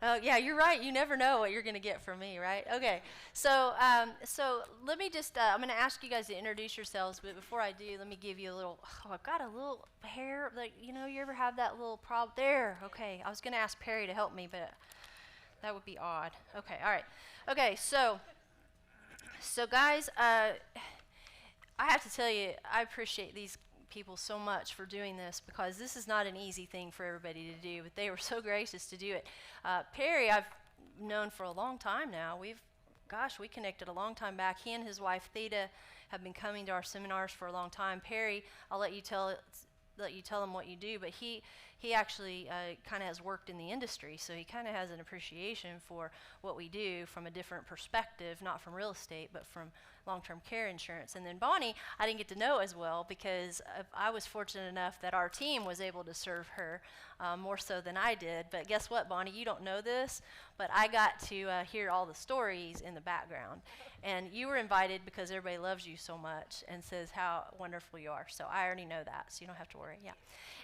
Oh, yeah, you're right. You never know what you're going to get from me, right? Okay. So let me just, I'm going to ask you guys to introduce yourselves, but before I do, let me give you a little, I've got a little hair, like, you ever have that little problem? There, okay. I was going to ask Perry to help me, but that would be odd. Okay, all right. Okay, so guys, I have to tell you, I appreciate these people so much for doing this, because this is not an easy thing for everybody to do, but they were so gracious to do it. Perry, I've known for a long time now. We connected a long time back. He and his wife Theta have been coming to our seminars for a long time. Perry, I'll let you tell him what you do, but he actually kind of has worked in the industry, so he kind of has an appreciation for what we do from a different perspective, not from real estate, but from long-term care insurance. And then Bonnie, I didn't get to know as well, because I was fortunate enough that our team was able to serve her more so than I did. But guess what, Bonnie? You don't know this, but I got to hear all the stories in the background. And you were invited because everybody loves you so much and says how wonderful you are. So I already know that, so you don't have to worry. Yeah.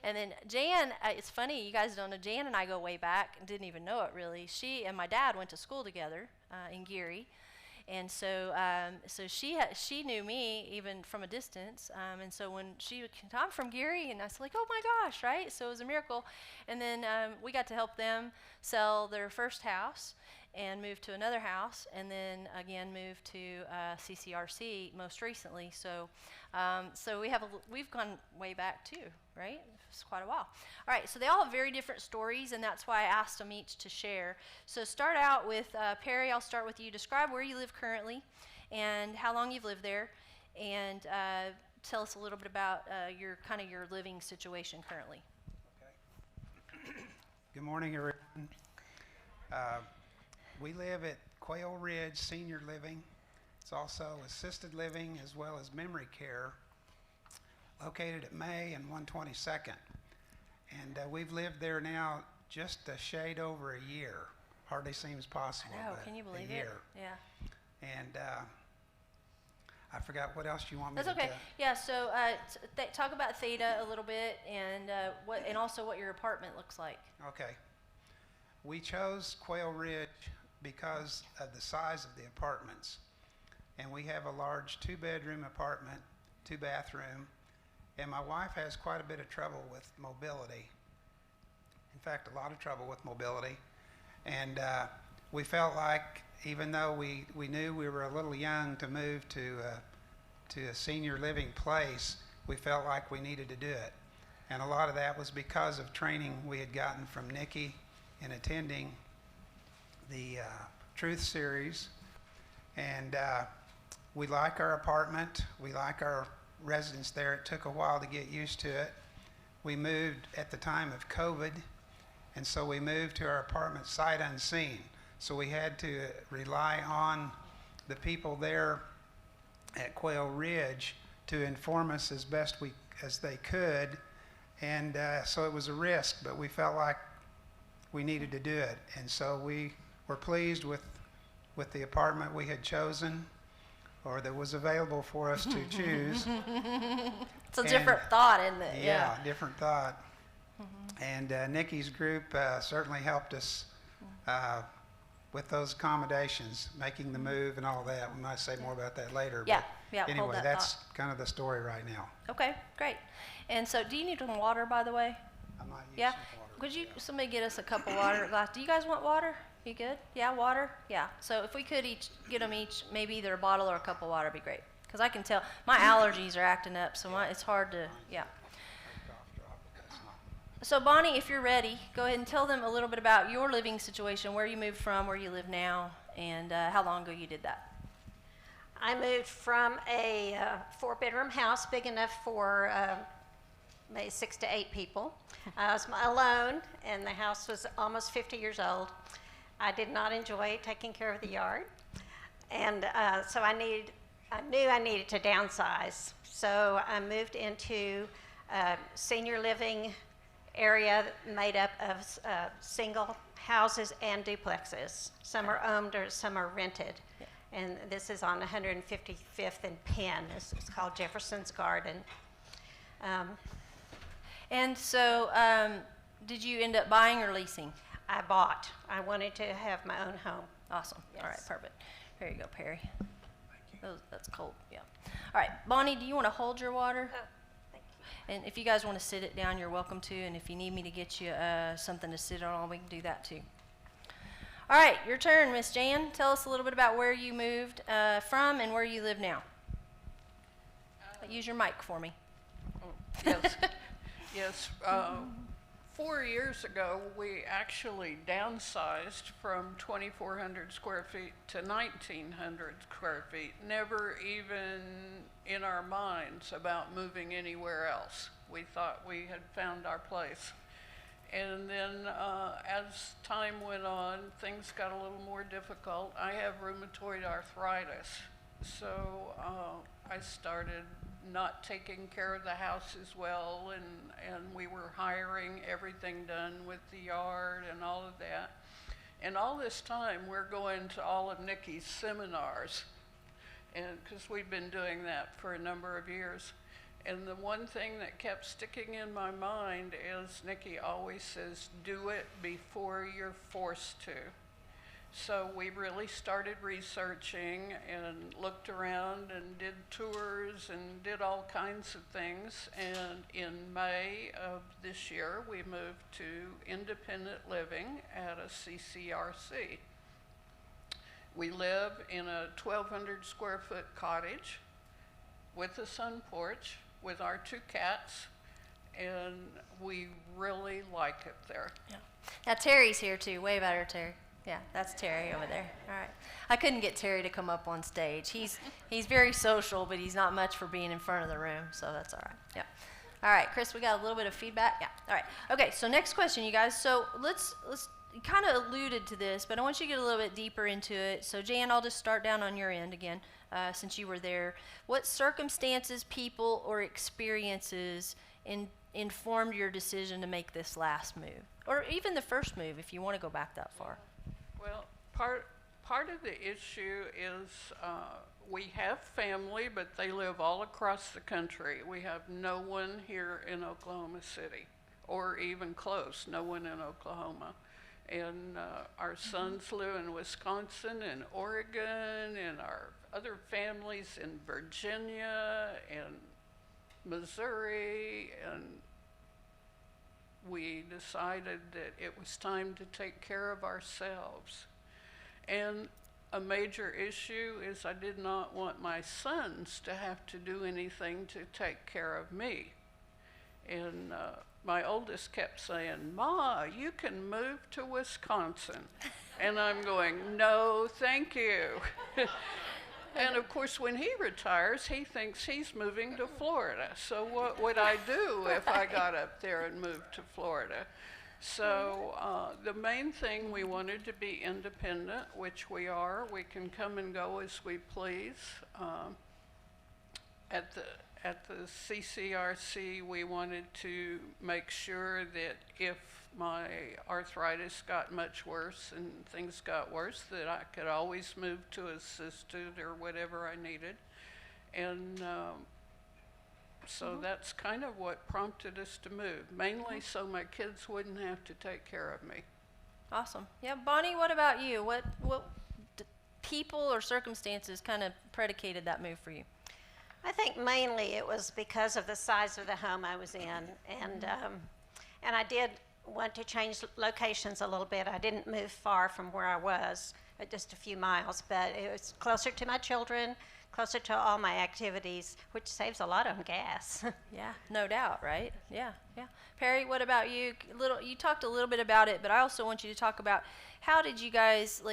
And then Jan, it's funny, you guys don't know, Jan and I go way back and didn't even know it really. She and my dad went to school together in Geary. And so she knew me even from a distance. And so when I'm from Geary, and I was like, oh my gosh, right? So it was a miracle. And then we got to help them sell their first house and move to another house, and then again move to CCRC most recently. So we've gone way back too, right? It's quite a while. All right, so they all have very different stories, and that's why I asked them each to share. So start out with Perry. I'll start with you. Describe where you live currently and how long you've lived there, and tell us a little bit about your living situation currently. Okay. Good morning, everyone. We live at Quail Ridge Senior Living. It's also assisted living as well as memory care, located at May and 122nd. And we've lived there now just a shade over a year. Hardly seems possible. I know, can you believe it? Yeah. And I forgot what else you want me to That's okay. Yeah, so talk about Theta a little bit, and also what your apartment looks like. Okay. We chose Quail Ridge because of the size of the apartments. And we have a large 2-bedroom apartment, 2-bathroom, and my wife has quite a bit of trouble with mobility. In fact, a lot of trouble with mobility. And we felt like, even though we knew we were a little young to move to a senior living place, we felt like we needed to do it. And a lot of that was because of training we had gotten from Nikki in attending the Truth Series. And we like our apartment. We like our residence there. It took a while to get used to it. We moved at the time of COVID, and so we moved to our apartment sight unseen. So we had to rely on the people there at Quail Ridge to inform us as best as they could. And so it was a risk, but we felt like we needed to do it. And so we were pleased with the apartment we had chosen, or that was available for us to choose. It's a different thought, isn't it? Yeah, different thought. Mm-hmm. And Nikki's group certainly helped us with those accommodations, making the move and all that. We might say more about that later. Yeah, but anyway, that's thought. Kind of the story right now. Okay, great. And so, do you need some water, by the way? I might use some water. Could somebody get us a cup of water glass? Do you guys want water? You good? Yeah, water? Yeah. So if we could get them each, maybe either a bottle or a cup of water would be great. Because I can tell my allergies are acting up, so it's hard to, yeah. So Bonnie, if you're ready, go ahead and tell them a little bit about your living situation, where you moved from, where you live now, and how long ago you did that. I moved from a 4-bedroom house, big enough for maybe 6 to 8 people. I was alone, and the house was almost 50 years old. I did not enjoy taking care of the yard, and so I knew I needed to downsize. So I moved into a senior living area made up of single houses and duplexes. Some are owned or some are rented. Yeah. And this is on 155th and Penn. It's called Jefferson's Garden. And so did you end up buying or leasing? I bought. I wanted to have my own home. Awesome. All right, Yes. perfect. Here you go, Perry. That's cold, yeah. All right, Bonnie, do you want to hold your water? Oh, thank you. And if you guys want to sit it down, you're welcome to. And if you need me to get you something to sit on, we can do that too. All right, your turn, Miss Jan. Tell us a little bit about where you moved from and where you live now. Use your mic for me. Yes, yes. 4 years ago, we actually downsized from 2,400 square feet to 1,900 square feet. Never even in our minds about moving anywhere else. We thought we had found our place. And then as time went on, things got a little more difficult. I have rheumatoid arthritis, so I started not taking care of the house as well, and we were hiring everything done with the yard and all of that. And all this time, we're going to all of Nikki's seminars, and because we've been doing that for a number of years. And the one thing that kept sticking in my mind is Nikki always says, do it before you're forced to. So we really started researching and looked around and did tours and did all kinds of things. And in May of this year, we moved to independent living at a CCRC. We live in a 1,200 square foot cottage with a sun porch with our 2 cats, and we really like it there. Yeah. Now Terry's here too. Wave at her, Terry. Yeah, that's Terry over there. All right. I couldn't get Terry to come up on stage. He's very social, but he's not much for being in front of the room, so that's all right. Yeah. All right, Chris, we got a little bit of feedback. Yeah. All right. Okay. So next question, you guys. So let's you kind of alluded to this, but I want you to get a little bit deeper into it. So Jan, I'll just start down on your end again, since you were there. What circumstances, people, or experiences informed your decision to make this last move, or even the first move, if you want to go back that far? Well, part of the issue is we have family, but they live all across the country. We have no one here in Oklahoma City, or even close, no one in Oklahoma. And our sons live in Wisconsin and Oregon, and our other families in Virginia and Missouri, and we decided that it was time to take care of ourselves. And a major issue is I did not want my sons to have to do anything to take care of me. And my oldest kept saying, "Ma, you can move to Wisconsin." And I'm going, "No, thank you." And of course, when he retires, he thinks he's moving to Florida. So what would I do if I got up there and moved to Florida? So the main thing, we wanted to be independent, which we are. We can come and go as we please. At the CCRC, we wanted to make sure that if my arthritis got much worse and things got worse, that I could always move to assisted or whatever I needed. And so that's kind of what prompted us to move, mainly so my kids wouldn't have to take care of me. Awesome. Yeah, Bonnie, what about you? What people or circumstances kind of predicated that move for you? I think mainly it was because of the size of the home I was in, and I did want to change locations a little bit. I didn't move far from where I was, just a few miles, but it was closer to my children, closer to all my activities, which saves a lot on gas. Yeah, no doubt, right? Yeah, yeah. Perry, what about you? You talked a little bit about it, but I also want you to talk about how did you guys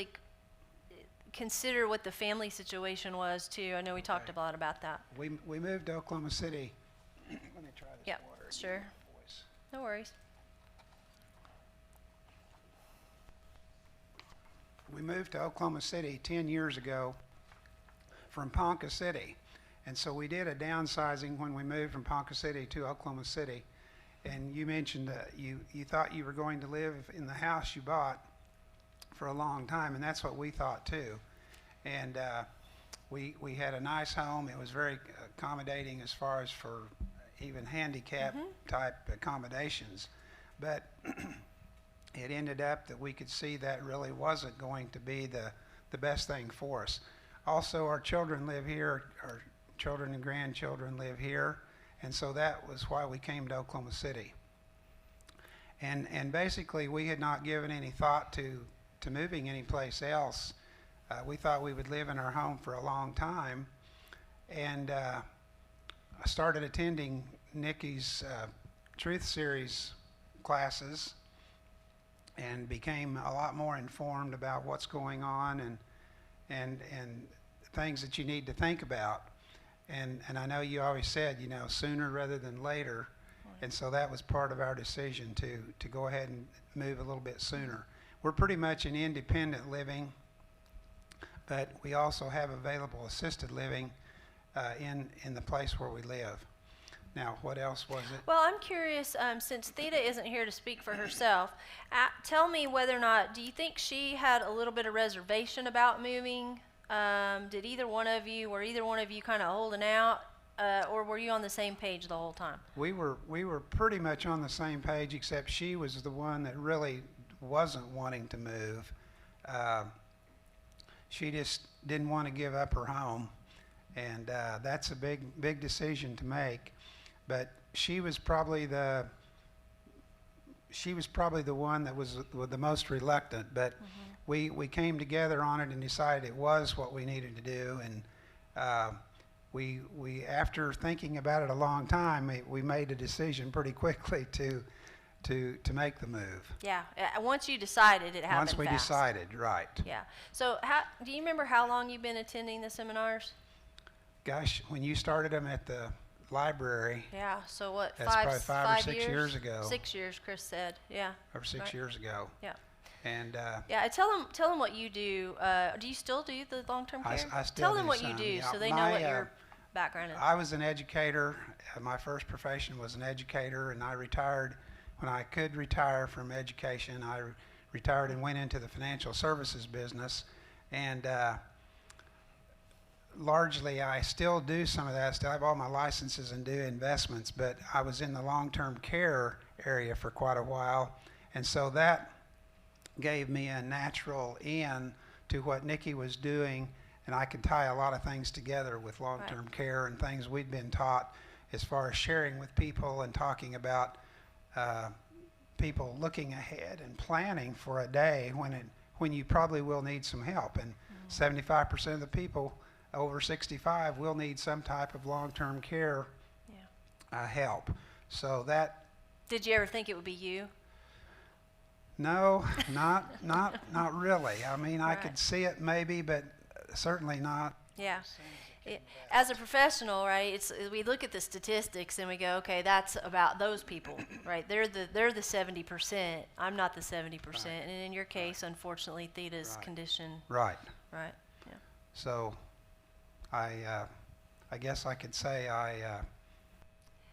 consider what the family situation was too. I know we talked a lot about that. We moved to Oklahoma City. Let me try this Yep, water. sure. Voice. No worries. We moved to Oklahoma City 10 years ago from Ponca City. And so we did a downsizing when we moved from Ponca City to Oklahoma City. And you mentioned that you thought you were going to live in the house you bought for a long time, and that's what we thought too. And we had a nice home. It was very accommodating as far as for even handicap type accommodations. But it ended up that we could see that really wasn't going to be the best thing for us. Also, our children live here, our children and grandchildren live here, and so that was why we came to Oklahoma City. And basically, we had not given any thought to moving anyplace else. We thought we would live in our home for a long time, and I started attending Nikki's Truth Series classes and became a lot more informed about what's going on and things that you need to think about. And I know you always said, you know, sooner rather than later. And so that was part of our decision to go ahead and move a little bit sooner. We're pretty much in independent living, but we also have available assisted living in the place where we live. Now, what else was it? Well, I'm curious, since Theta isn't here to speak for herself, tell me whether or not, do you think she had a little bit of reservation about moving? Did either one of you kind of holding out, or were you on the same page the whole time? We were pretty much on the same page, except she was the one that really wasn't wanting to move. She just didn't want to give up her home, and that's a big decision to make. But she was probably the one that was the most reluctant. But we came together on it and decided it was what we needed to do. And we after thinking about it a long time, we made a decision pretty quickly to make the move. Yeah, once you decided, it happened Once we fast. decided, right. Yeah. So do you remember how long you've been attending the seminars? Gosh, when you started them at the library, Yeah, so what, that's probably 5 or 6 years ago. 6 years, Chris said, yeah. Or 6 Right. years ago. Yeah. And Yeah, tell them what you do. Do you still do the long-term care? I still Tell them do what you some, do yeah. so they know what your background is. I was an educator. My first profession was an educator, and I retired when I could retire from education. I retired and went into the financial services business, and largely I still do some of that. Still have all my licenses and do investments, but I was in the long-term care area for quite a while, and so that gave me a natural in to what Nikki was doing, and I could tie a lot of things together with long-term care and things we'd been taught as far as sharing with people and talking about people looking ahead and planning for a day when you probably will need some help. And 75% of the people over 65 will need some type of long-term care help. So that. Did you ever think it would be you? No, not really. I mean, I Right. could see it maybe, but certainly not. Yeah. As a professional, right, we look at the statistics and we go, okay, that's about those people, right? They're the 70%. I'm not the 70%. And in your case, unfortunately, Theta's Right. condition. Right. Right. Yeah. So I guess I could say I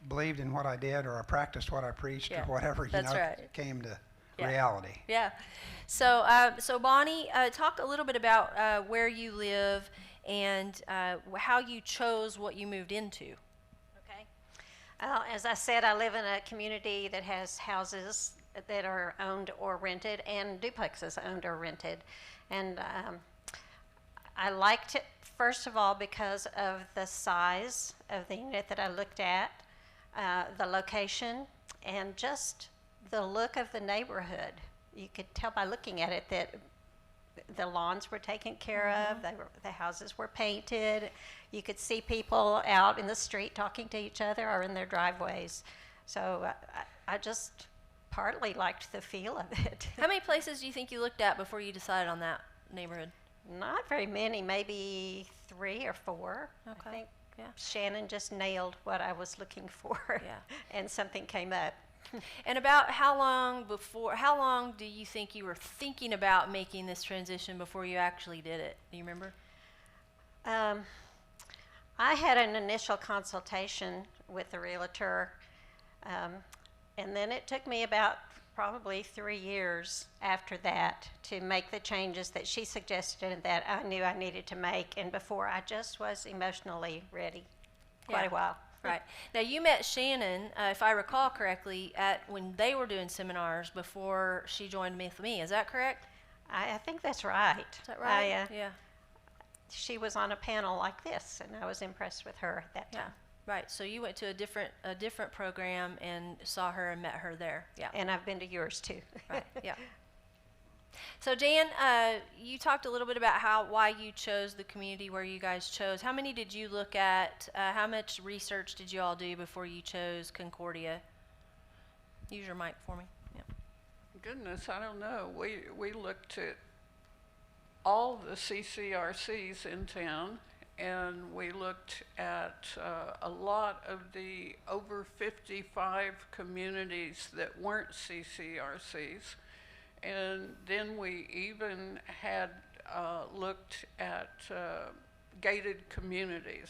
believed in what I did, or I practiced what I preached, Yeah, or whatever, that's right. came to Yeah. reality. Yeah. So, so Bonnie, talk a little bit about where you live and how you chose what you moved into. Okay. As I said, I live in a community that has houses that are owned or rented and duplexes owned or rented. And I liked it, first of all, because of the size of the unit that I looked at, the location, and just the look of the neighborhood. You could tell by looking at it that the lawns were taken care of, the houses were painted. You could see people out in the street talking to each other or in their driveways. So I just partly liked the feel of it. How many places do you think you looked at before you decided on that neighborhood? Not very many, maybe 3 or 4. Okay. I think Yeah. Shannon just nailed what I was looking for. Yeah. And something came up. And about how long do you think you were thinking about making this transition before you actually did it? Do you remember? I had an initial consultation with the realtor, and then it took me about probably 3 years after that to make the changes that she suggested and that I knew I needed to make, and before I just was emotionally ready. Quite a while. Right. Now, you met Shannon, if I recall correctly, when they were doing seminars before she joined with me. Is that correct? I think that's right. Is that right? Yeah. She was on a panel like this, and I was impressed with her at that time. Yeah. Right. So you went to a different program and saw her and met her there. Yeah. And I've been to yours too. Right. Yeah. So Dan, you talked a little bit about why you chose the community where you guys chose. How many did you look at? How much research did you all do before you chose Concordia? Use your mic for me. Yeah. Goodness, I don't know. We looked at all the CCRCs in town, and we looked at a lot of the over 55 communities that weren't CCRCs. And then we even had looked at gated communities.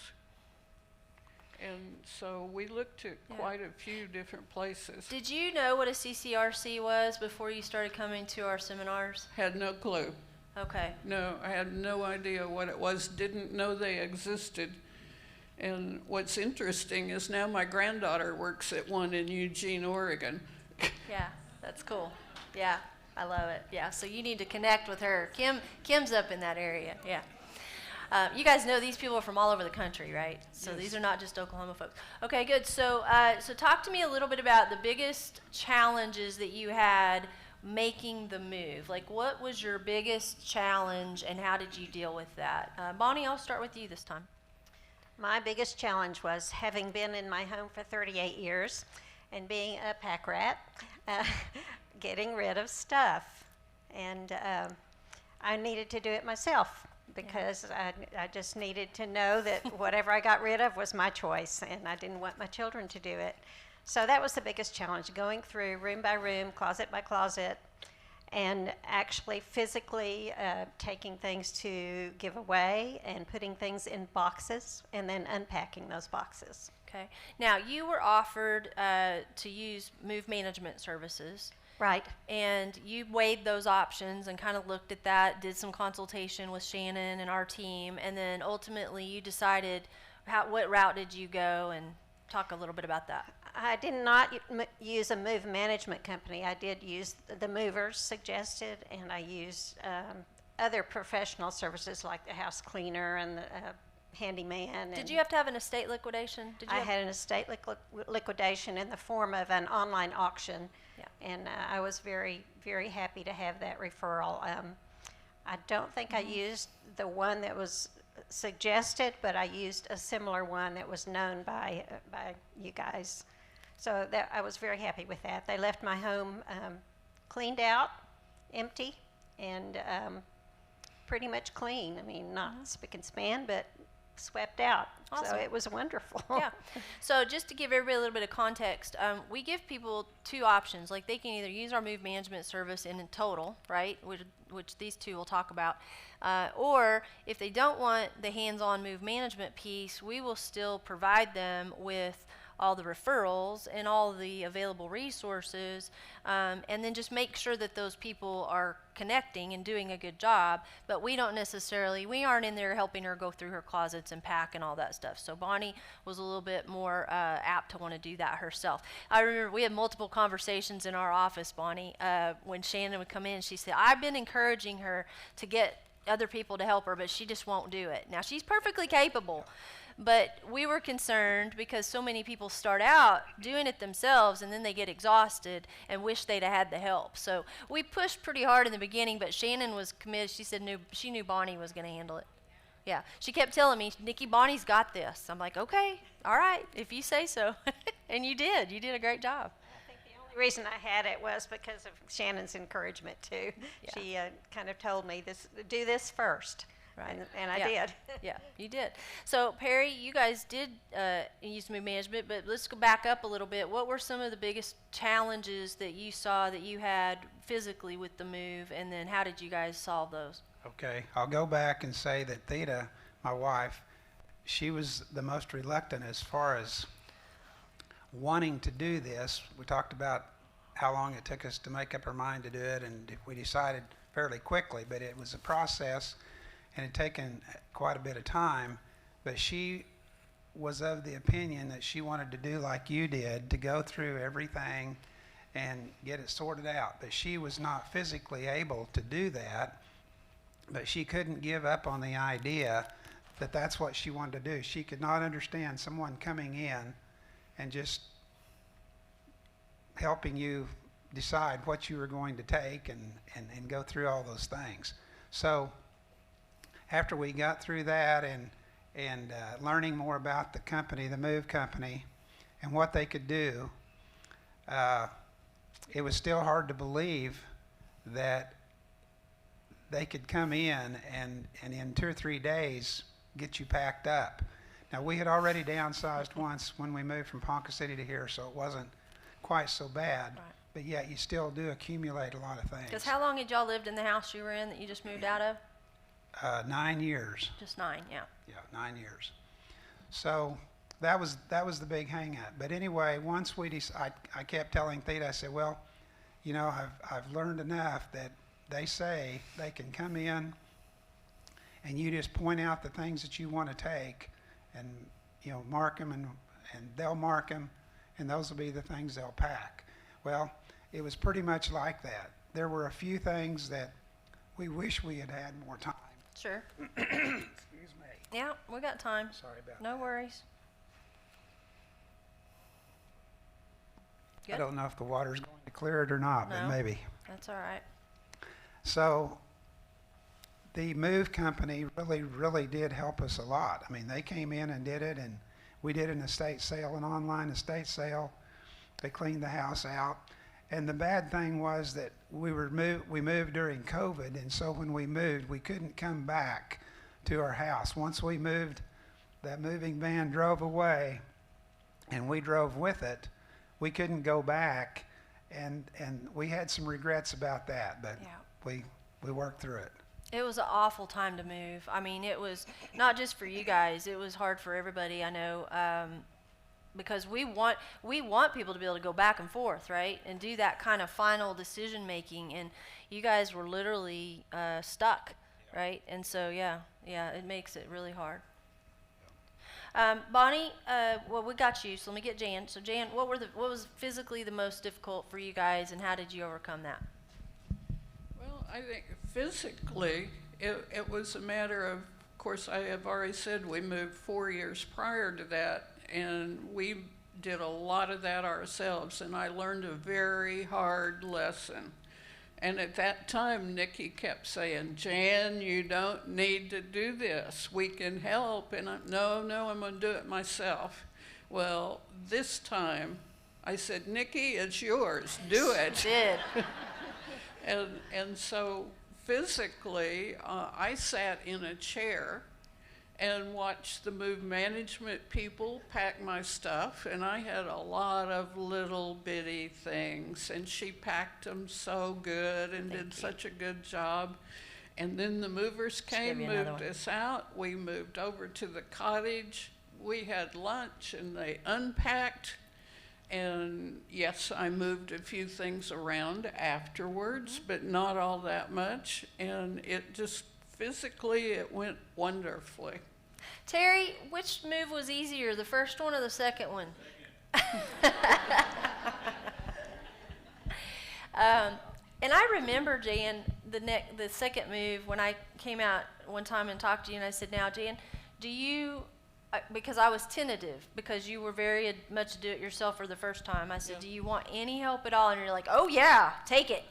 And so we looked at quite a few different places. Did you know what a CCRC was before you started coming to our seminars? Had no clue. Okay. No, I had no idea what it was, didn't know they existed. And what's interesting is now my granddaughter works at one in Eugene, Oregon. Yeah, that's cool. Yeah, I love it. Yeah, so you need to connect with her. Kim's up in that area. Yeah. You guys know these people are from all over the country, right? So Yes. These are not just Oklahoma folks. Okay, good. So talk to me a little bit about the biggest challenges that you had making the move. Like, what was your biggest challenge, and how did you deal with that? Bonnie, I'll start with you this time. My biggest challenge was having been in my home for 38 years and being a pack rat, getting rid of stuff. And I needed to do it myself because I just needed to know that whatever I got rid of was my choice, and I didn't want my children to do it. So that was the biggest challenge, going through room by room, closet by closet, and actually physically taking things to give away and putting things in boxes and then unpacking those boxes. Okay. Now, you were offered to use move management services. Right. And you weighed those options and kind of looked at that, did some consultation with Shannon and our team, and then ultimately you decided what route did you go, and talk a little bit about that. I did not use a move management company. I did use the movers suggested, and I used other professional services like the house cleaner and the handyman. Did you have to have an estate liquidation? I had an estate liquidation in the form of an online auction, and I was very, very happy to have that referral. I don't think I used the one that was suggested, but I used a similar one that was known by you guys. So I was very happy with that. They left my home cleaned out, empty, and pretty much clean. I mean, not spick and span, but swept out. Awesome. So it was wonderful. Yeah. So just to give everybody a little bit of context, we give people two options. Like, they can either use our move management service in total, right, which these two will talk about, or if they don't want the hands-on move management piece, we will still provide them with all the referrals and all the available resources, and then just make sure that those people are connecting and doing a good job. But we aren't in there helping her go through her closets and pack and all that stuff. So Bonnie was a little bit more apt to want to do that herself. I remember we had multiple conversations in our office, Bonnie, when Shannon would come in. She said, I've been encouraging her to get other people to help her, but she just won't do it. Now, she's perfectly capable. But we were concerned because so many people start out doing it themselves, and then they get exhausted and wish they'd have had the help. So we pushed pretty hard in the beginning, but Shannon was committed. She said she knew Bonnie was going to handle it. Yeah. She kept telling me, Nikki, Bonnie's got this. I'm like, okay, all right, if you say so. And you did. You did a great job. I think the only reason I had it was because of Shannon's encouragement, too. Yeah. She kind of told me, do this first. Right. And I Yeah. did. Yeah, you did. So Perry, you guys did use move management, but let's go back up a little bit. What were some of the biggest challenges that you saw that you had physically with the move, and then how did you guys solve those? Okay, I'll go back and say that Theta, my wife, she was the most reluctant as far as wanting to do this. We talked about how long it took us to make up our mind to do it, and we decided fairly quickly, but it was a process. And it had taken quite a bit of time, but she was of the opinion that she wanted to do like you did, to go through everything and get it sorted out. But she was not physically able to do that, but she couldn't give up on the idea that that's what she wanted to do. She could not understand someone coming in and just helping you decide what you were going to take and go through all those things. So after we got through that and learning more about the company, the move company, and what they could do, it was still hard to believe that they could come in and in 2 or 3 days get you packed up. Now, we had already downsized once when we moved from Ponca City to here, so it wasn't quite so bad. Right. But yet you still do accumulate a lot of things. Because how long had y'all lived in the house you were in that you just moved out of? 9 years. Just 9, yeah. Yeah, 9 years. So that was the big hang up. But anyway, once I kept telling Theta, I said, well, you know, I've learned enough that they say they can come in and you just point out the things that you want to take and, you know, mark them and they'll mark them and those will be the things they'll pack. Well, it was pretty much like that. There were a few things that we wish we had had more time. Sure. Excuse me. Yeah, we got time. Sorry about No that. worries. I Good. don't know if the water's going to clear it or not, No. but maybe. That's all right. So the move company really did help us a lot. I mean, they came in and did it, and we did an estate sale, an online estate sale. They cleaned the house out. And the bad thing was that we moved during COVID, and so when we moved, we couldn't come back to our house. Once we moved, that moving van drove away, and we drove with it. We couldn't go back, and we had some regrets about that, but Yeah. we worked through it. It was an awful time to move. I mean, it was not just for you guys. It was hard for everybody, I know, because we want people to be able to go back and forth, right, and do that kind of final decision making. And you guys were literally stuck, right? And so, yeah, it makes it really hard. Bonnie, well, we got you, so let me get Jan. So, Jan, what was physically the most difficult for you guys, and how did you overcome that? Well, I think physically, it was a matter of course, I have already said we moved 4 years prior to that, and we did a lot of that ourselves, and I learned a very hard lesson. And at that time, Nikki kept saying, Jan, you don't need to do this. We can help. And no, I'm going to do it myself. Well, this time, I said, Nikki, it's yours. Do it. Did. And so physically, I sat in a chair and watched the move management people pack my stuff, and I had a lot of little bitty things, and she packed them so good and did such a good job. And then the movers came, moved us out. We moved over to the cottage. We had lunch, and they unpacked. And yes, I moved a few things around afterwards, but not all that much. And it just physically, it went wonderfully. Terry, which move was easier, the first one or the second one? And I remember, Jan, the second move when I came out one time and talked to you, and I said, now, Jan, do you, because I was tentative, because you were very much do-it-yourself for the first time, I said, do you want any help at all? And you're like, oh, yeah, take it.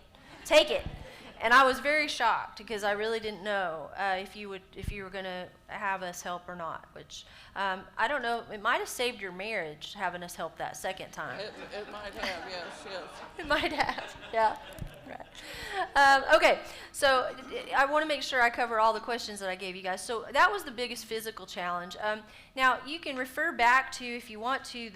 And I was very shocked because I really didn't know if you were going to have us help or not, which I don't know. It might have saved your marriage having us help that second time. It might have, yes. It might have, yeah. Right. Okay, so I want to make sure I cover all the questions that I gave you guys. So that was the biggest physical challenge. Now, you can refer back to, if you want to,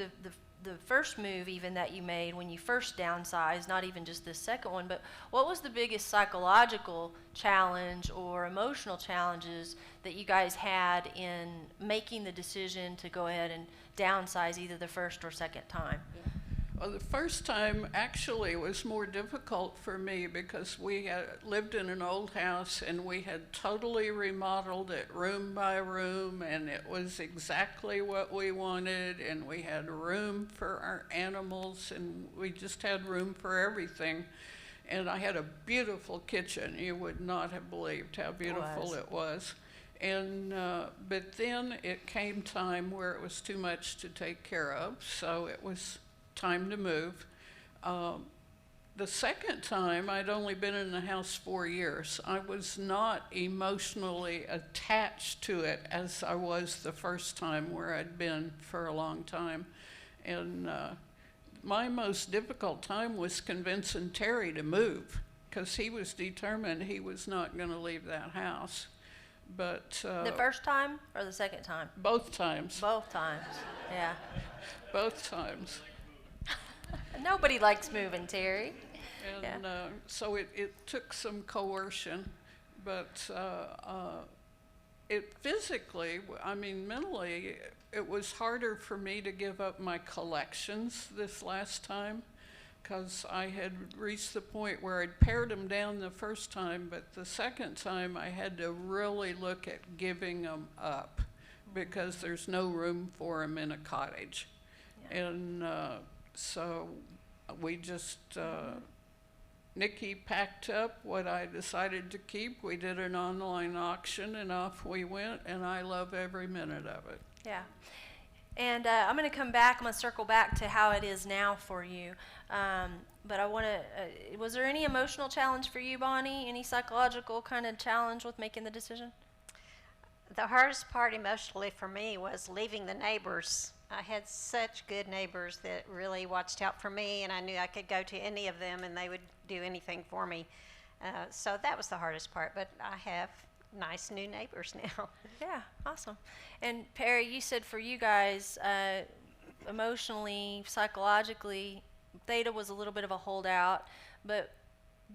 the first move even that you made when you first downsized, not even just this second one, but what was the biggest psychological challenge or emotional challenges that you guys had in making the decision to go ahead and downsize either the first or second time? Well, the first time actually was more difficult for me because we had lived in an old house and we had totally remodeled it room by room, and it was exactly what we wanted, and we had room for our animals, and we just had room for everything. And I had a beautiful kitchen. You would not have believed how beautiful it was. And but then it came time where it was too much to take care of, so it was time to move. The second time, I'd only been in the house 4 years. I was not emotionally attached to it as I was the first time, where I'd been for a long time. And my most difficult time was convincing Terry to move, because he was determined he was not going to leave that house. But The first time or the second time? both times. Both times, yeah. Both times. Nobody likes moving, Terry. And so it took some coercion, but it physically, I mean, mentally, it was harder for me to give up my collections this last time, because I had reached the point where I'd pared them down the first time, but the second time I had to really look at giving them up, because there's no room for them in a cottage. Yeah. And so we just, Nikki packed up what I decided to keep. We did an online auction and off we went, and I love every minute of it. Yeah. And I'm going to come back, I'm going to circle back to how it is now for you. But I want to, was there any emotional challenge for you, Bonnie? Any psychological kind of challenge with making the decision? The hardest part emotionally for me was leaving the neighbors. I had such good neighbors that really watched out for me, and I knew I could go to any of them and they would do anything for me. So that was the hardest part, but I have nice new neighbors now. Yeah, awesome. And Perry, you said for you guys, emotionally, psychologically, Theta was a little bit of a holdout, but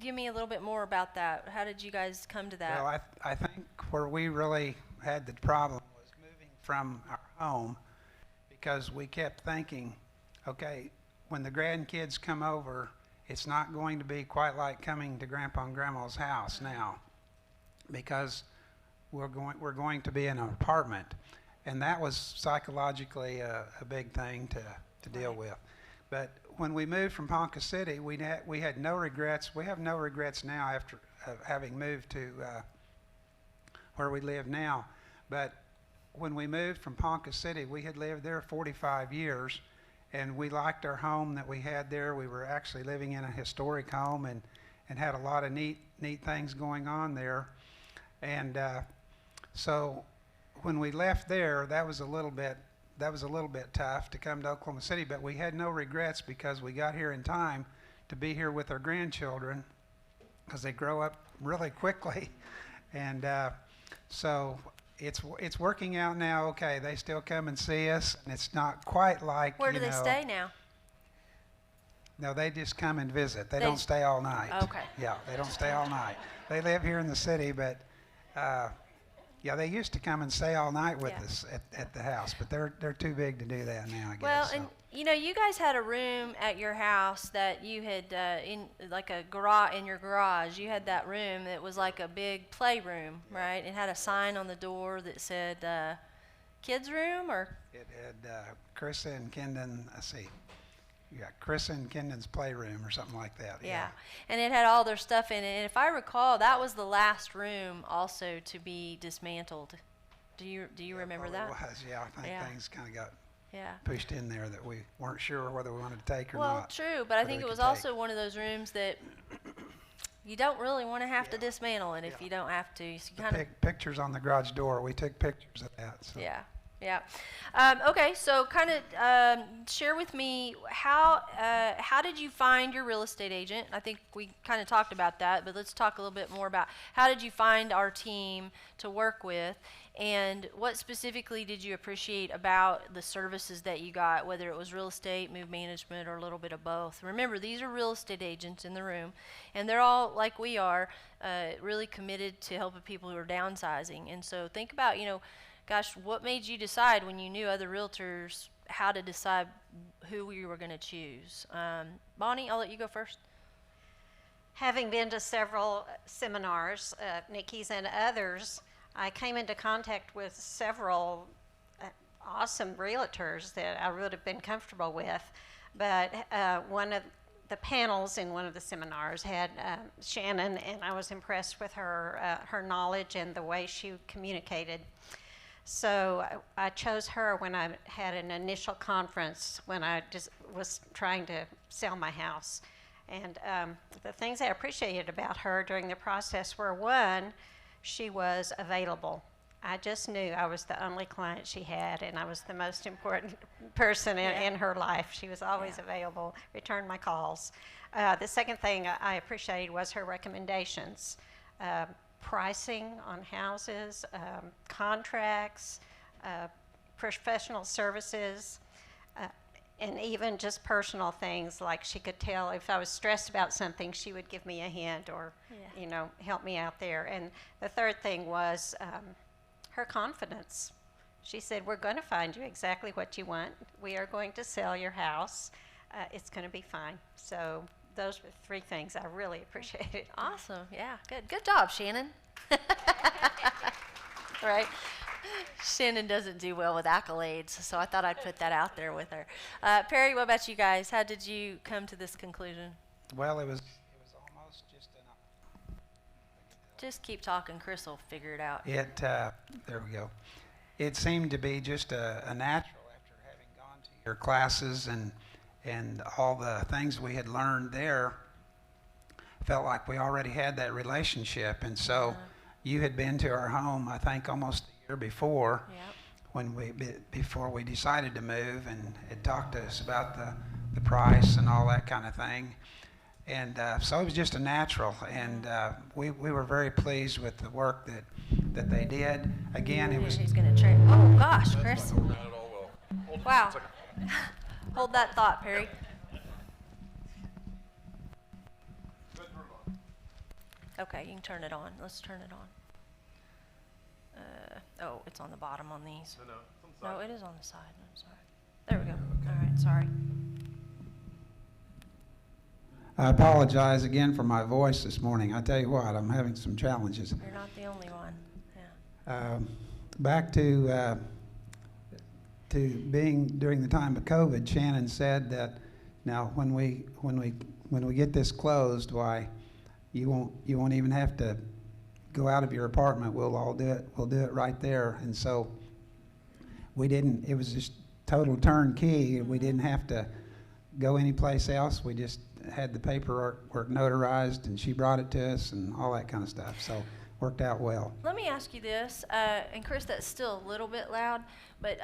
give me a little bit more about that. How did you guys come to that? Well, I think where we really had the problem was moving from our home, because we kept thinking, okay, when the grandkids come over, it's not going to be quite like coming to Grandpa and Grandma's house now, because we're going to be in an apartment, and that was psychologically a big thing to deal with. But when we moved from Ponca City, we had no regrets. We have no regrets now after having moved to where we live now. But when we moved from Ponca City, we had lived there 45 years, and we liked our home that we had there. We were actually living in a historic home and had a lot of neat things going on there. And so when we left there, that was a little bit tough to come to Oklahoma City, but we had no regrets because we got here in time to be here with our grandchildren, because they grow up really quickly. And so it's working out now. Okay, they still come and see us, and it's not quite like, Where do they stay now? No, they just come and visit. They don't stay all night. Okay. Yeah, they don't stay all night. They live here in the city, but yeah, they used to come and stay all night with us at the house, but they're too big to do that now, I guess. Well, and you know, you guys had a room at your house that you had in like a garage, in your garage. You had that room that was like a big playroom, right? It had a sign on the door that said kids room, or It had Carissa and Kendon, let's see. You got Carissa and Kendon's playroom or something like that. Yeah, and it had all their stuff in it. And if I recall, that was the last room also to be dismantled. Do you remember that? It was, yeah. I think things kind of got pushed in there that we weren't sure whether we wanted to take or not. Well, true, but I think it was also one of those rooms that you don't really want to have to dismantle it if you don't have to. So you kind of pictures on the garage door. We took pictures of that. So. Yeah. Okay, so kind of share with me how did you find your real estate agent? I think we kind of talked about that, but let's talk a little bit more about how did you find our team to work with, and what specifically did you appreciate about the services that you got, whether it was real estate, move management, or a little bit of both. Remember, these are real estate agents in the room, and they're all, like we are, really committed to helping people who are downsizing. And so think about, gosh, what made you decide when you knew other realtors how to decide who we were going to choose. Bonnie, I'll let you go first. Having been to several seminars, Nikki's and others, I came into contact with several awesome realtors that I would have been comfortable with. But one of the panels in one of the seminars had Shannon, and I was impressed with her knowledge and the way she communicated. So I chose her when I had an initial conference when I just was trying to sell my house. And the things I appreciated about her during the process were, one, she was available. I just knew I was the only client she had, and I was the most important person in her life. She was always available, returned my calls. The second thing I appreciated was her recommendations. Pricing on houses, contracts, professional services, and even just personal things, like she could tell if I was stressed about something, she would give me a hint or, help me out there. And the third thing was her confidence. She said, we're going to find you exactly what you want. We are going to sell your house. It's going to be fine. So those were three things I really appreciated. Awesome. Yeah, good job, Shannon. Right? Shannon doesn't do well with accolades, so I thought I'd put that out there with her. Perry, what about you guys? How did you come to this conclusion? Well, it was almost just Just keep talking. Chris will figure it out. there we go. It seemed to be just a natural after having gone to your classes and all the things we had learned there. Felt like we already had that relationship, and so you had been to our home, I think, almost a year before, before we decided to move, and had talked to us about the price and all that kind of thing. And so it was just a natural, and we were very pleased with the work that they did. Again, it was... He's going to trade. Oh, gosh, Chris. Not at all well. Hold on Wow. a second. Hold that thought, Perry. Okay, you can turn it on. Let's turn it on. Oh, it's on the bottom on these. No, it's on the No, side. it is on the side. I'm sorry. There we go. All right, sorry. I apologize again for my voice this morning. I tell you what, I'm having some challenges. You're not the only one. Yeah. Back to being during the time of COVID, Shannon said that now when we get this closed, why you won't even have to go out of your apartment. We'll all do it. We'll do it right there. And so we didn't. It was just total turnkey. We didn't have to go anyplace else. We just had the paperwork notarized, and she brought it to us, and all that kind of stuff. So worked out well. Let me ask you this, and Chris, that's still a little bit loud, but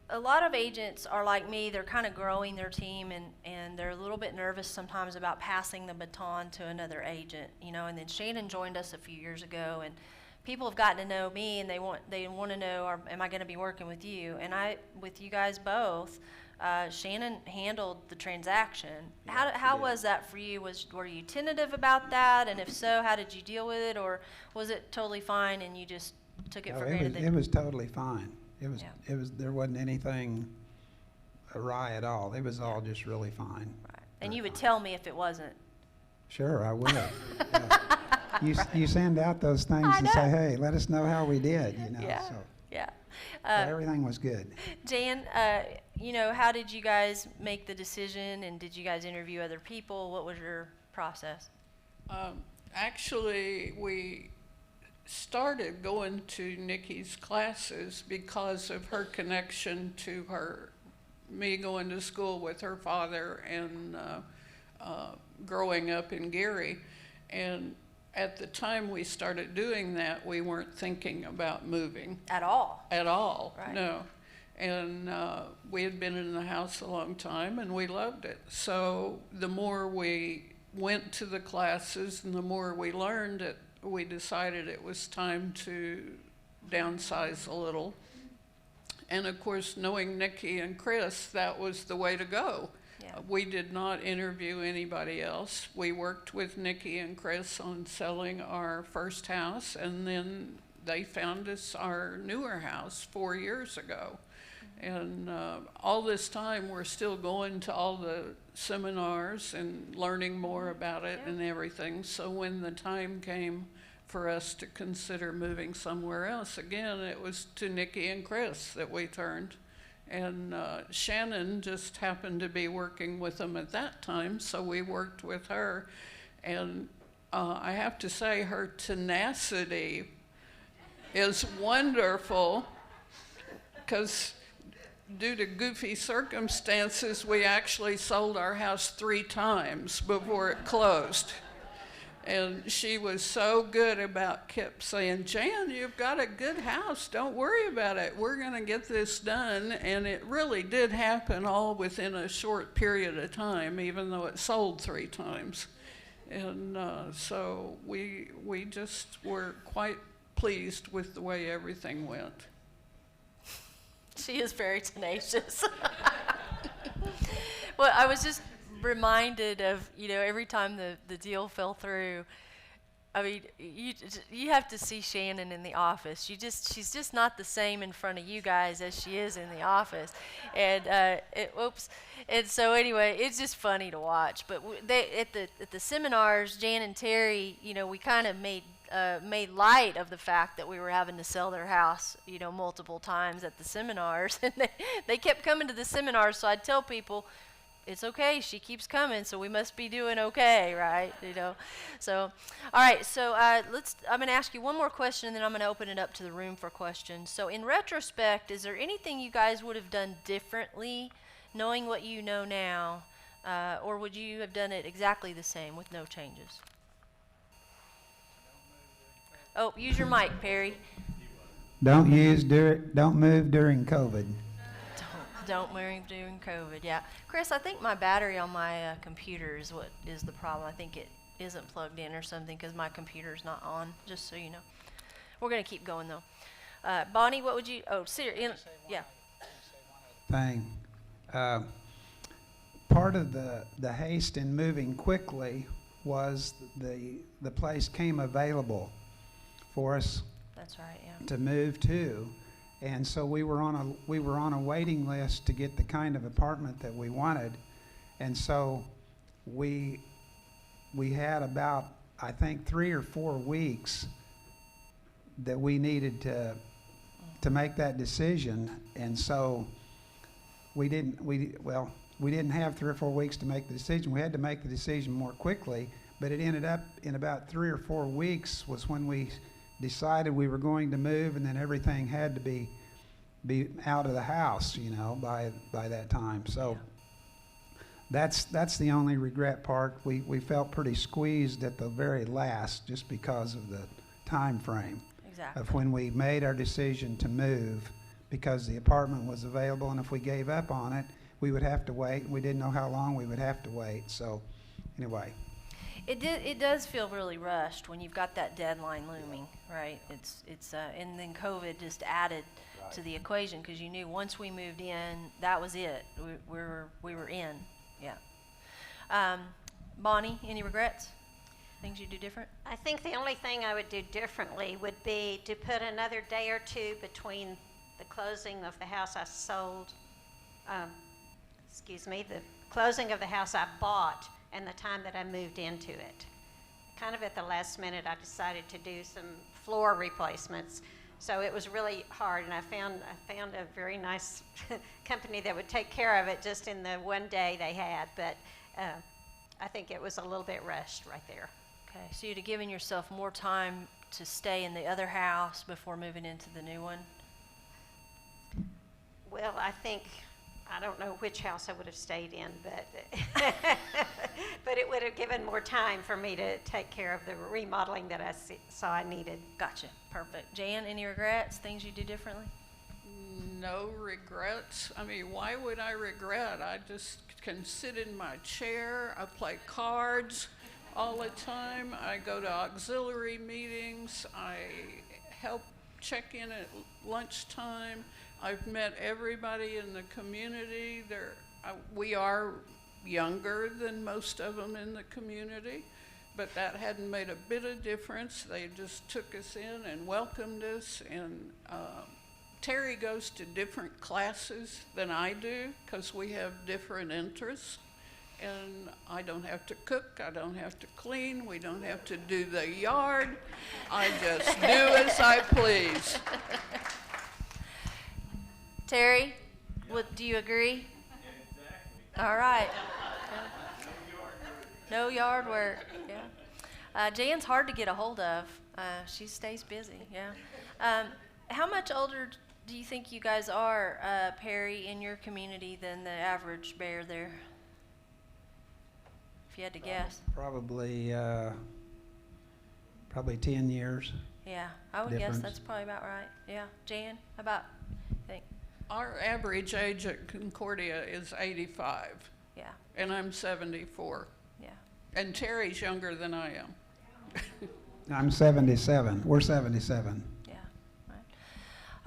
a lot of agents are like me. They're kind of growing their team, and they're a little bit nervous sometimes about passing the baton to another agent, and then Shannon joined us a few years ago, and people have gotten to know me, and they want to know, am I going to be working with you? And with you guys both, Shannon handled the transaction. How was that for you? Were you tentative about that? And if so, how did you deal with it? Or was it totally fine and you just took it for granted? It was totally fine. It was there wasn't anything awry at all. It was all just really fine. Right. And you would tell me if it wasn't. Sure, I will. You send out those things and say, hey, let us know how we did, Yeah. So. Yeah. But everything was good. Jan, how did you guys make the decision, and did you guys interview other people? What was your process? Actually, we started going to Nikki's classes because of her connection to me going to school with her father and growing up in Gary. And at the time we started doing that, we weren't thinking about moving. At all? At all, Right. no. And we had been in the house a long time, and we loved it. So the more we went to the classes and the more we learned, we decided it was time to downsize a little. And of course, knowing Nikki and Chris, that was the way to go. Yeah. We did not interview anybody else. We worked with Nikki and Chris on selling our first house, and then they found us our newer house 4 years ago. And all this time, we're still going to all the seminars and learning more about it and everything. So when the time came for us to consider moving somewhere else, again, it was to Nikki and Chris that we turned. And Shannon just happened to be working with them at that time, so we worked with her. And I have to say, her tenacity is wonderful, because due to goofy circumstances, we actually sold our house 3 times before it closed. And she was so good about kept saying, Jan, you've got a good house. Don't worry about it. We're going to get this done. And it really did happen all within a short period of time, even though it sold 3 times. And so we just were quite pleased with the way everything went. She is very tenacious. Well, I was just reminded of, every time the deal fell through, I mean, you have to see Shannon in the office. She's just not the same in front of you guys as she is in the office. And and so anyway, it's just funny to watch. But at the seminars, Jan and Terry, we kind of made light of the fact that we were having to sell their house, multiple times at the seminars. And they kept coming to the seminars, so I'd tell people, it's okay, she keeps coming, so we must be doing okay, right? So, all right, so I'm going to ask you one more question, and then I'm going to open it up to the room for questions. So in retrospect, is there anything you guys would have done differently, knowing what you know now, or would you have done it exactly the same with no changes? Oh, use your mic, Perry. Don't move during COVID. Don't move during COVID. Yeah, Chris, I think my battery on my computer is what is the problem. I think it isn't plugged in or something, because my computer's not on. Just so you know, we're gonna keep going though. Bonnie, what would you? Oh, Siri. Yeah. Thing. Part of the haste in moving quickly was the place came available for us. That's right. Yeah. To move to. And so we were on a waiting list to get the kind of apartment that we wanted. And so we had about, I think, 3 or 4 weeks that we needed to make that decision. And so we didn't have 3 or 4 weeks to make the decision. We had to make the decision more quickly, but it ended up in about 3 or 4 weeks was when we decided we were going to move, and then everything had to be out of the house, by that time. So that's the only regret part. We felt pretty squeezed at the very last, just because of the time frame. Exactly. Of when we made our decision to move, because the apartment was available, and if we gave up on it, we would have to wait. We didn't know how long we would have to wait. So anyway. It does feel really rushed when you've got that deadline looming, right? And then COVID just added to the equation, because you knew once we moved in, that was it. We were in, yeah. Bonnie, any regrets? Things you do different? I think the only thing I would do differently would be to put another day or 2 between the closing of the house I sold, the closing of the house I bought and the time that I moved into it. Kind of at the last minute, I decided to do some floor replacements. So it was really hard, and I found a very nice company that would take care of it just in the one day they had. But I think it was a little bit rushed right there. Okay, so you'd have given yourself more time to stay in the other house before moving into the new one? Well, I don't know which house I would have stayed in, but but it would have given more time for me to take care of the remodeling that I saw I needed. Gotcha. Perfect. Jan, any regrets? Things you do differently? No regrets. I mean, why would I regret? I just can sit in my chair. I play cards all the time. I go to auxiliary meetings. I help check in at lunchtime. I've met everybody in the community. We are younger than most of them in the community, but that hadn't made a bit of difference. They just took us in and welcomed us and Terry goes to different classes than I do because we have different interests. And I don't have to cook, I don't have to clean, we don't have to do the yard. I just do as I please. Terry, do you agree? Exactly. All right. No yard work. Yeah. Jan's hard to get a hold of. She stays busy. Yeah. How much older do you think you guys are, Perry, in your community than the average bear there? If you had to guess. Probably 10 years. Yeah, I would guess Difference. that's probably about right. Yeah. Jan, how about, I think? Our average age at Concordia is 85, Yeah. and I'm 74. Yeah. And Terry's younger than I am. I'm 77. We're 77. Yeah.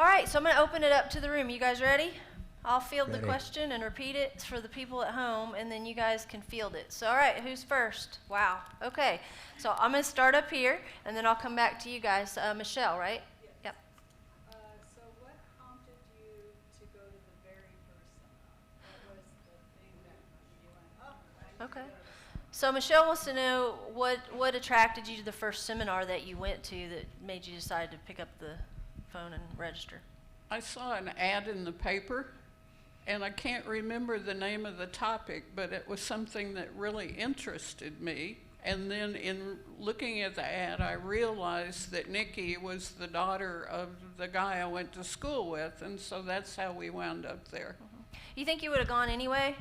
All right, so I'm going to open it up to the room. You guys ready? I'll field the Ready. question and repeat it for the people at home, and then you guys can field it. So, all right, who's first? Wow. Okay. So I'm going to start up here, and then I'll come back to you guys. Michelle, right? Yep. So what prompted you to go to the very first seminar? What was the thing that you went, oh, I Okay. So Michelle wants to know what attracted you to the first seminar that you went to that made you decide to pick up the phone and register. I saw an ad in the paper, and I can't remember the name of the topic, but it was something that really interested me. And then in looking at the ad, I realized that Nikki was the daughter of the guy I went to school with, and so that's how we wound up there. You think you would have gone anyway?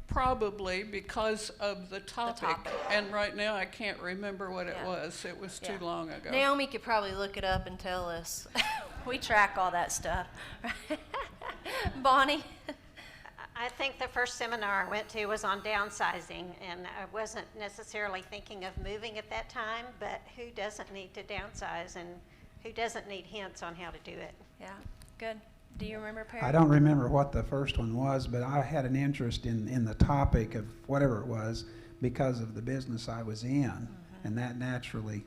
Probably because of the topic. topic. And right now I can't remember what it Yeah. was. It was too Yeah. long ago. Naomi could probably look it up and tell us. We track all that stuff. Bonnie? I think the first seminar I went to was on downsizing, and I wasn't necessarily thinking of moving at that time, but who doesn't need to downsize and who doesn't need hints on how to do it? Yeah, good. Do you remember, Perry? I don't remember what the first one was, but I had an interest in the topic of whatever it was because of the business I was in, and that naturally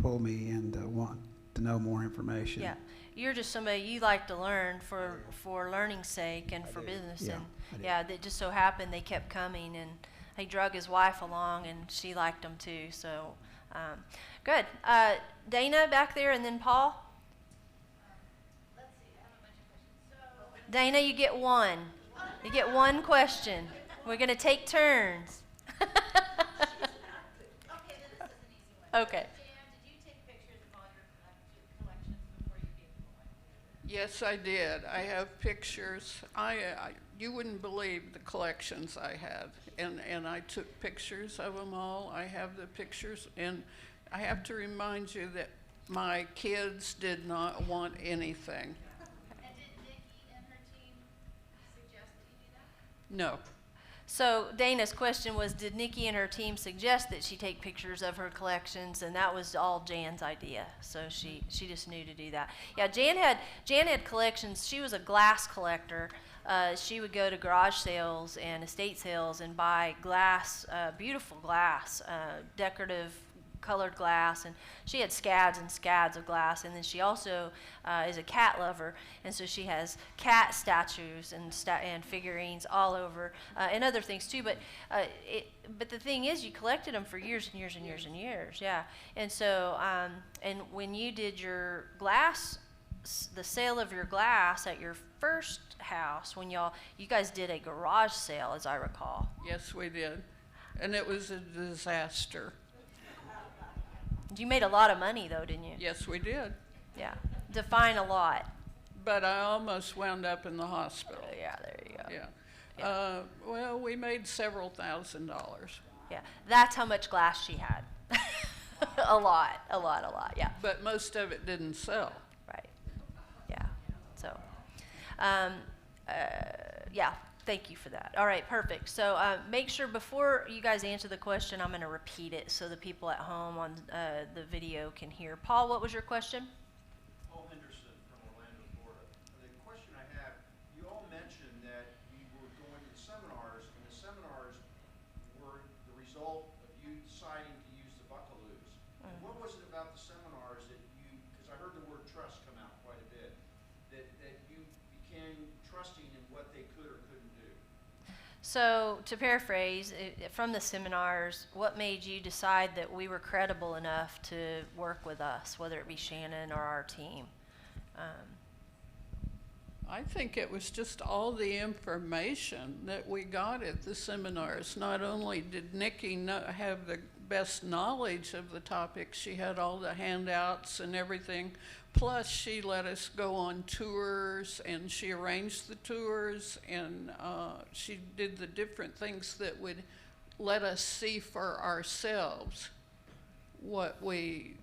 pulled me into want to know more information. Yeah, you're just somebody you like to learn for learning's sake and for do. business. Yeah, And I do. yeah, that just so happened they kept coming, and he drug his wife along, and she liked him too. So good. Dana back there, and then Paul. Dana, you get one. You get one question. We're going to take turns. Okay, then this is an easy one. Okay. Jan, did you take pictures of all your collections before you gave them away? Yes, I did. I have pictures. You wouldn't believe the collections I had, and I took pictures of them all. I have the pictures, and I have to remind you that my kids did not want anything. And did Nikki and her team suggest that you do that? No. So Dana's question was, did Nikki and her team suggest that she take pictures of her collections? And that was all Jan's idea. So she just knew to do that. Yeah, Jan had collections. She was a glass collector. She would go to garage sales and estate sales and buy glass, beautiful glass, decorative colored glass, and she had scads and scads of glass. And then she also is a cat lover, and so she has cat statues and figurines all over, and other things too. But the thing is, you collected them for years and years and years and years. Yeah. And so and when you did your glass, the sale of your glass at your first house, when you guys did a garage sale, as I recall. Yes, we did. And it was a disaster. You made a lot of money, though, didn't you? Yes, we did. Yeah. Define a lot. But I almost wound up in the hospital. Yeah, there you go. Yeah. Well, we made several $1,000s. Yeah. That's how much glass she had. A lot, yeah. But most of it didn't sell. Right. Yeah. So, yeah, thank you for that. All right, perfect. So make sure before you guys answer the question, I'm going to repeat it so the people at home on the video can hear. Paul, what was your question? Paul Henderson from Orlando, Florida. The question I have, you all mentioned that you were going to seminars, and the seminars were the result of you deciding to use the Buckelews. What was it about the seminars that you, because I heard the word trust come out quite a bit, that trusting in what they could or couldn't do. So, to paraphrase, from the seminars, what made you decide that we were credible enough to work with us, whether it be Shannon or our team? I think it was just all the information that we got at the seminars. Not only did Nikki have the best knowledge of the topic, she had all the handouts and everything. Plus, she let us go on tours, and she arranged the tours, and she did the different things that would let us see for ourselves what we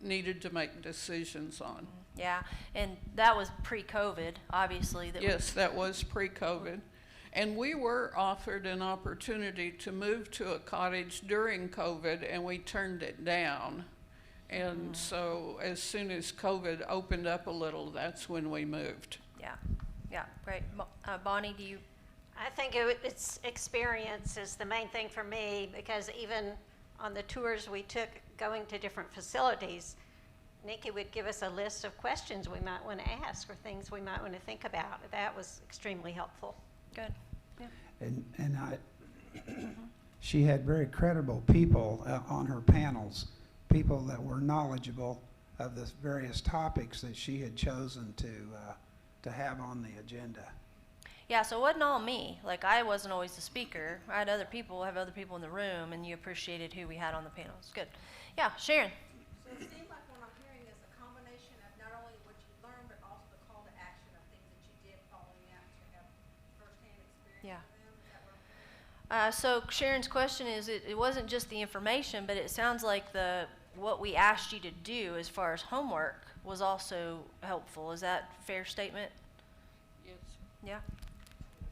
needed to make decisions on. Yeah, and that was pre-COVID, obviously. Yes, that was pre-COVID. And we were offered an opportunity to move to a cottage during COVID, and we turned it down. And so as soon as COVID opened up a little, that's when we moved. Yeah, great. Bonnie, do you? I think it's experience is the main thing for me, because even on the tours we took going to different facilities, Nikki would give us a list of questions we might want to ask or things we might want to think about. That was extremely helpful. Good. Yeah. And she had very credible people on her panels, people that were knowledgeable of the various topics that she had chosen to have on the agenda. Yeah, so it wasn't all me. Like, I wasn't always the speaker. I had other people, have other people in the room, and you appreciated who we had on the panels. Good. Yeah, Sharon. So it seems like what I'm hearing is a combination of not only what you learned, but also the call to action of things that you did following that to have firsthand experience Yeah. with them. Is that what I'm hearing? So Sharon's question is, it wasn't just the information, but it sounds like what we asked you to do as far as homework was also helpful. Is that a fair statement? Yes. Yeah.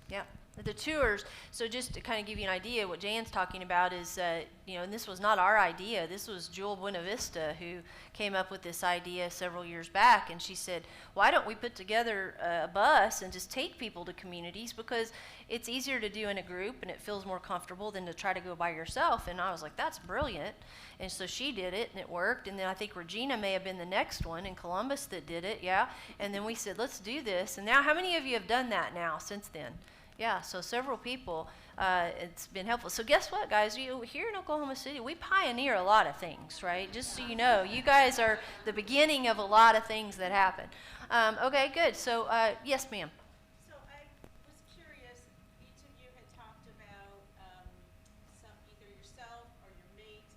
Yeah. The tours, so just to kind of give you an idea, what Jan's talking about is, and this was not our idea. This was Jewel Buenavista who came up with this idea several years back, and she said, why don't we put together a bus and just take people to communities, because it's easier to do in a group and it feels more comfortable than to try to go by yourself. And I was like, that's brilliant. And so she did it, and it worked. And then I think Regina may have been the next one in Columbus that did it, yeah. And then we said, let's do this. And now, how many of you have done that now since then? Yeah, so several people, it's been helpful. So guess what, guys? Here in Oklahoma City, we pioneer a lot of things, right? Just so you know, you guys are the beginning of a lot of things that happen. Okay, good. So, yes, ma'am. So I was curious, each of you had talked about either yourself or your mate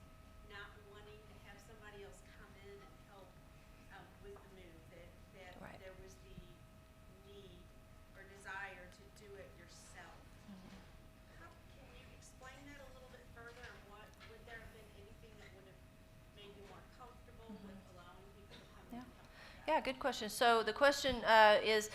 not wanting to have somebody else come in and help with the move, that Right. there was the need or desire to do it yourself. Can you explain that a little bit further, and would there have been anything that would have made you more comfortable with allowing people to come in and help? Yeah, good question. So the question is,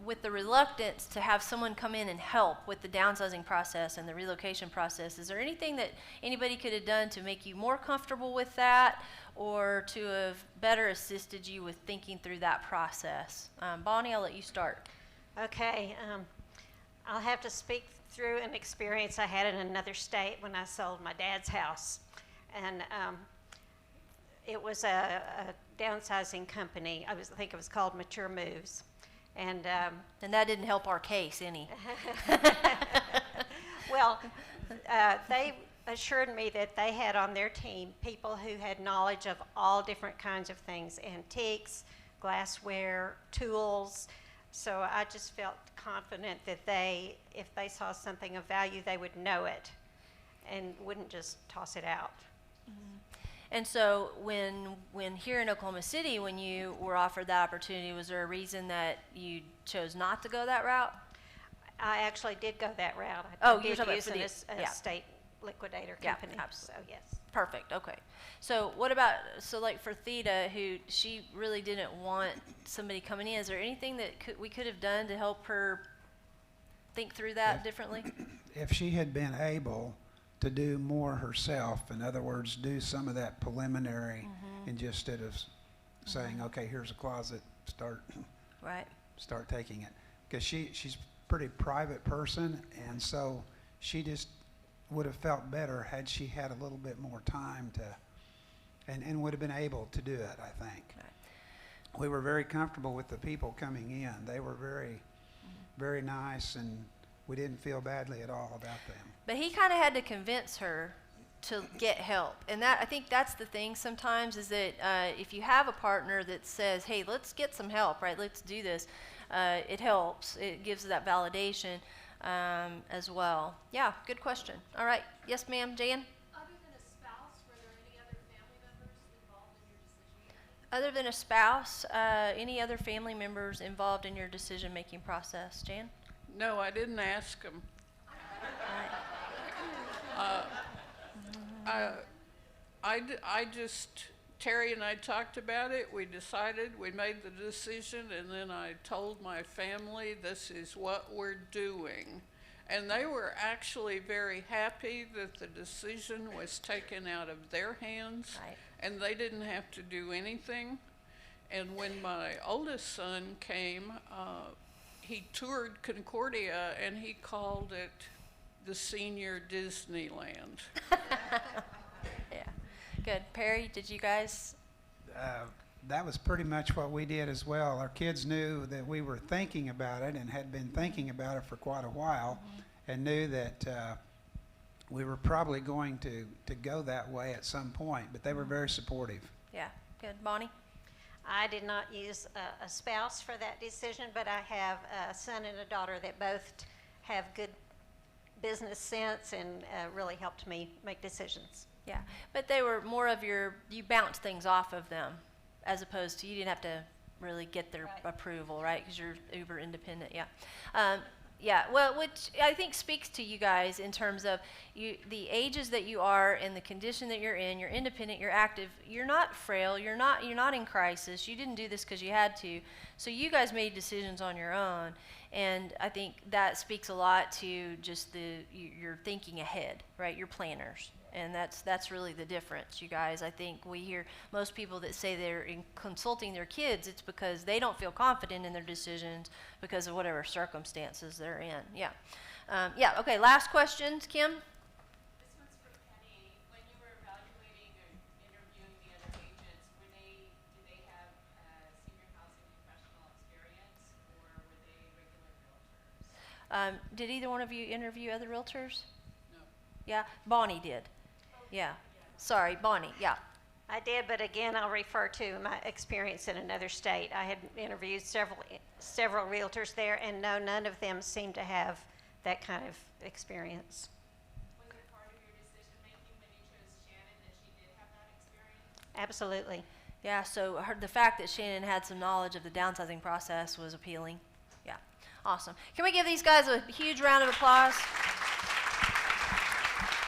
with the reluctance to have someone come in and help with the downsizing process and the relocation process, is there anything that anybody could have done to make you more comfortable with that, or to have better assisted you with thinking through that process? Bonnie, I'll let you start. Okay, I'll have to speak through an experience I had in another state when I sold my dad's house. And it was a downsizing company. I think it was called Mature Moves. And that didn't help our case any. well, they assured me that they had on their team people who had knowledge of all different kinds of things, antiques, glassware, tools. So I just felt confident that if they saw something of value, they would know it and wouldn't just toss it out. And so when here in Oklahoma City, when you were offered that opportunity, was there a reason that you chose not to go that route? I actually did go that route. Oh, I you're did talking use about an yeah. estate liquidator Yeah, company. absolutely. So yes. Perfect. Okay. So what about, like for Theta, who she really didn't want somebody coming in, is there anything that we could have done to help her think through that differently? If she had been able to do more herself, in other words, do some of that preliminary, and just instead of saying, okay, here's a closet, start taking it. Because she's a pretty private person, and so she just would have felt better had she had a little bit more time and would have been able to do it, I think. Right. We were very comfortable with the people coming in. They were very very nice, and we didn't feel badly at all about them. But he kind of had to convince her to get help. And that, I think that's the thing sometimes, is that if you have a partner that says, hey, let's get some help, right? Let's do this. It helps. It gives that validation as well. Yeah, good question. All right. Yes, ma'am. Jan? Other than a spouse, were there any other family members involved in your decision making? Other than a spouse, any other family members involved in your decision-making process? Jan? No, I didn't ask them. I just, Terry and I talked about it, we decided, we made the decision, and then I told my family, this is what we're doing. And they were actually very happy that the decision was taken out of their hands, Right. and they didn't have to do anything. And when my oldest son came, he toured Concordia, and he called it the senior Disneyland. Yeah. Good. Perry, did you guys? That was pretty much what we did as well. Our kids knew that we were thinking about it and had been thinking about it for quite a while, and knew that we were probably going to go that way at some point, but they were very supportive. Yeah. Good. Bonnie? I did not use a spouse for that decision, but I have a son and a daughter that both have good business sense and really helped me make decisions. Yeah. But they were more of you bounced things off of them, as opposed to you didn't have to really get their Right. approval, right? Because you're uber independent. Yeah. Yeah, well, which I think speaks to you guys in terms of the ages that you are and the condition that you're in. You're independent, you're active, you're not frail, you're not in crisis. You didn't do this because you had to. So you guys made decisions on your own, and I think that speaks a lot to just you're thinking ahead, right? You're planners. And that's really the difference, you guys. I think we hear most people that say they're consulting their kids, it's because they don't feel confident in their decisions because of whatever circumstances they're in. Yeah. Yeah, okay, last questions, Kim? This one's for Penny. When you were evaluating or interviewing the other agents, did they have senior housing professional experience, or were they regular realtors? Did either one of you interview other realtors? No. Yeah, Bonnie did. Yeah. Sorry, Bonnie, yeah. I did, but again, I'll refer to my experience in another state. I had interviewed several realtors there, and no, none of them seemed to have that kind of experience. Was it part of your decision making when you chose Shannon that she did have that experience? Absolutely. Yeah, so the fact that Shannon had some knowledge of the downsizing process was appealing. Yeah, awesome. Can we give these guys a huge round of applause?